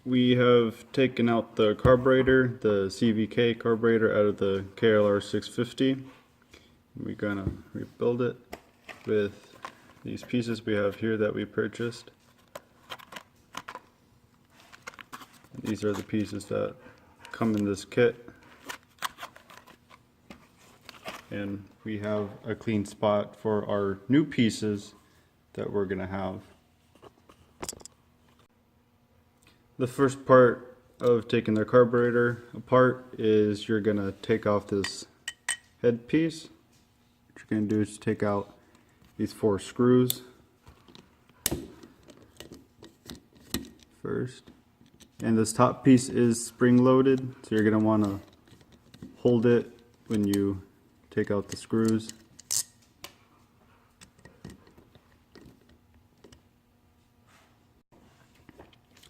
we have taken out the carburetor, the CVK carburetor out of the KLR 650. We're gonna rebuild it with these pieces we have here that we purchased. These are the pieces that come in this kit. And we have a clean spot for our new pieces that we're gonna have. The first part of taking the carburetor apart is you're gonna take off this head piece. What you're gonna do is take out these 4 screws first. And this top piece is spring loaded, so you're gonna wanna hold it when you take out the screws.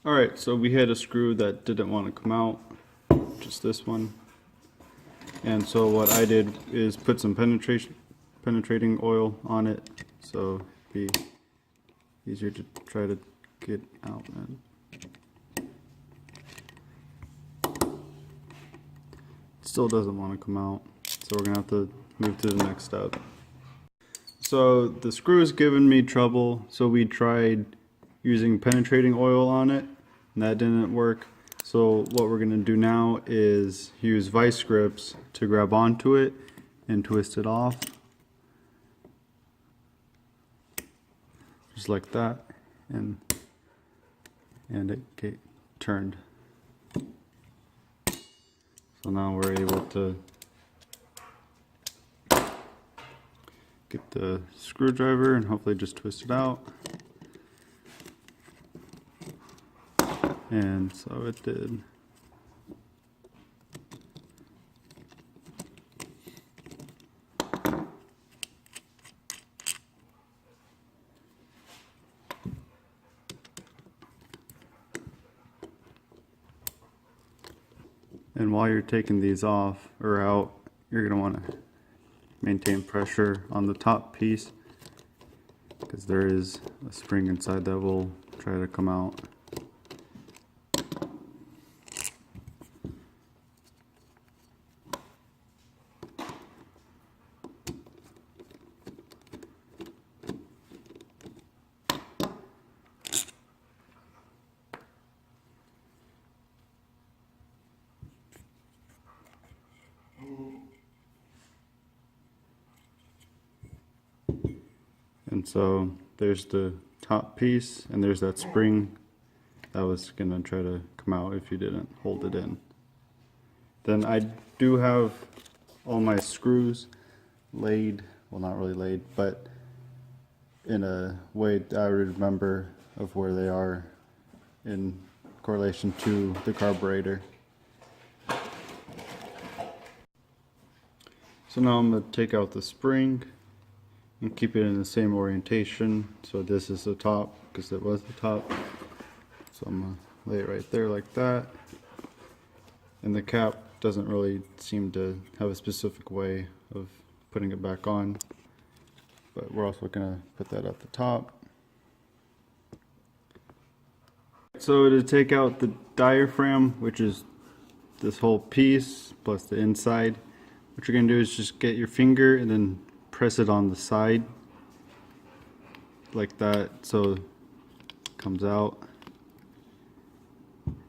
Alright, so we had a screw that didn't want to come out, just this one. And so what I did is put some penetrating oil on it, so it'd be easier to try to get out. It still doesn't want to come out, so we're gonna have to move to the next step. So the screw is giving me trouble, so we tried using penetrating oil on it, and that didn't work. So what we're gonna do now is use vice grips to grab onto it and twist it off. Just like that, and it turned. So now we're able to get the screwdriver and hopefully just twist it out. And so it did. And while you're taking these off or out, you're going to want to maintain pressure on the top piece, because there is a spring inside that will try to come out. And so there's the top piece, and there's that spring that was gonna try to come out if you didn't hold it in. Then I do have all my screws laid, well, not really laid, but in a way that I remember of where they are in correlation to the carburetor. So now I'm going to take out the spring and keep it in the same orientation. So this is the top, because it was the top. So I'm going to lay it right there like that. And the cap doesn't really seem to have a specific way of putting it back on. But we're also going to put that at the top. So to take out the diaphragm, which is this whole piece plus the inside, what you're going to do is just get your finger and then press it on the side like that, so it comes out,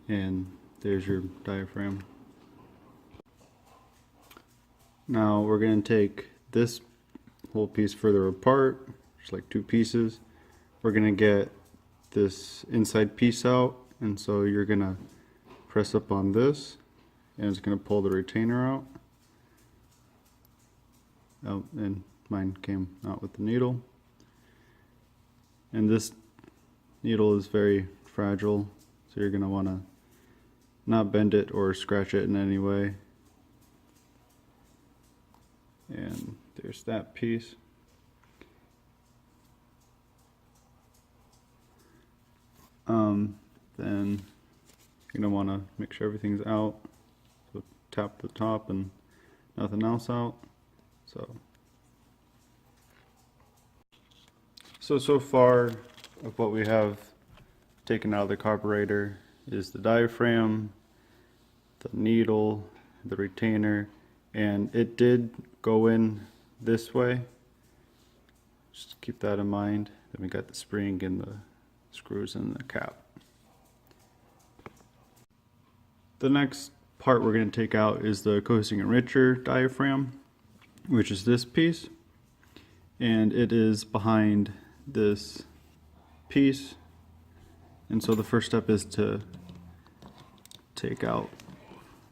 and there's your diaphragm. Now we're going to take this whole piece further apart, just like 2 pieces. We're going to get this inside piece out, and so you're going to press up on this, and it's going to pull the retainer out. And mine came out with the needle. And this needle is very fragile, so you're going to want to not bend it or scratch it in any way. And there's that piece. Then you're going to want to make sure everything's out. So tap the top and nothing else out. So far of what we have taken out of the carburetor is the diaphragm, the needle, the retainer, and it did go in this way. Just keep that in mind. Then we got the spring and the screws in the cap. The next part we're going to take out is the coasting enricher diaphragm, which is this piece, and it is behind this piece. And so the first step is to take out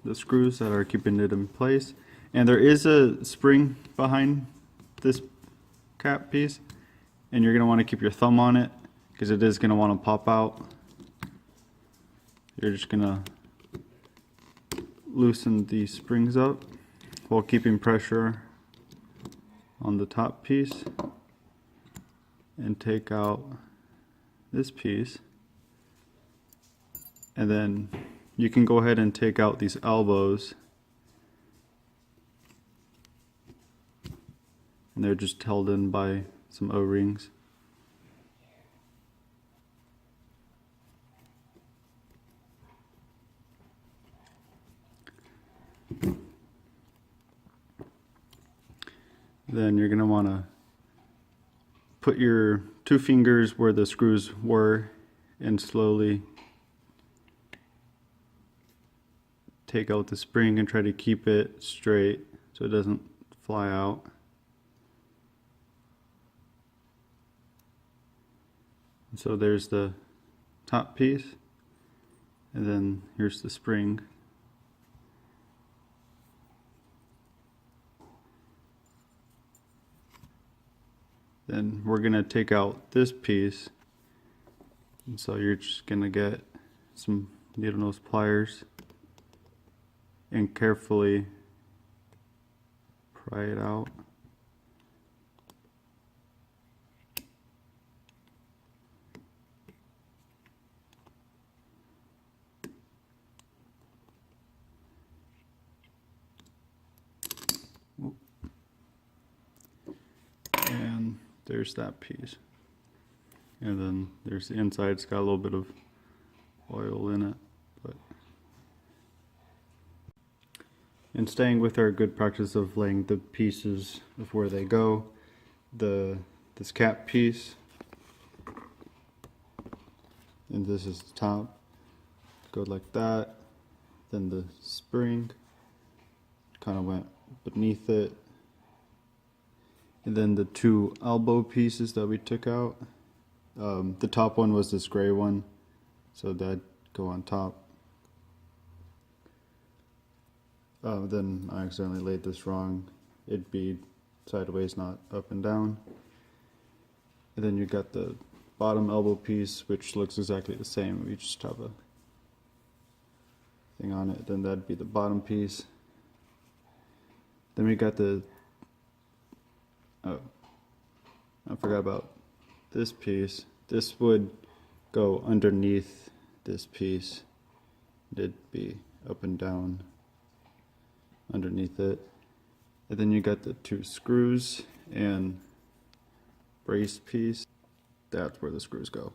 the screws that are keeping it in place. And there is a spring behind this cap piece, and you're going to want to keep your thumb on it because it is going to want to pop out. You're just going to loosen these springs up while keeping pressure on the top piece and take out this piece. And then you can go ahead and take out these elbows, and they're just held in by some O-rings. Then you're going to want to put your 2 fingers where the screws were and slowly take out the spring and try to keep it straight so it doesn't fly out. And so there's the top piece, and then here's the spring. Then we're going to take out this piece, and so you're just going to get some needle nose pliers and carefully pry it out. And there's that piece. And then there's the inside. It's got a little bit of oil in it. And staying with our good practice of laying the pieces of where they go, this cap piece, and this is the top, go like that. Then the spring kind of went beneath it, and then the 2 elbow pieces that we took out. The top one was this gray one, so that'd go on top. Then I accidentally laid this wrong. It'd be sideways, not up and down. And then you got the bottom elbow piece, which looks exactly the same. We just have a thing on it. Then that'd be the bottom piece. Then we got the, oh, I forgot about this piece. This would go underneath this piece. It'd be up and down underneath it. And then you got the 2 screws and brace piece. That's where the screws go.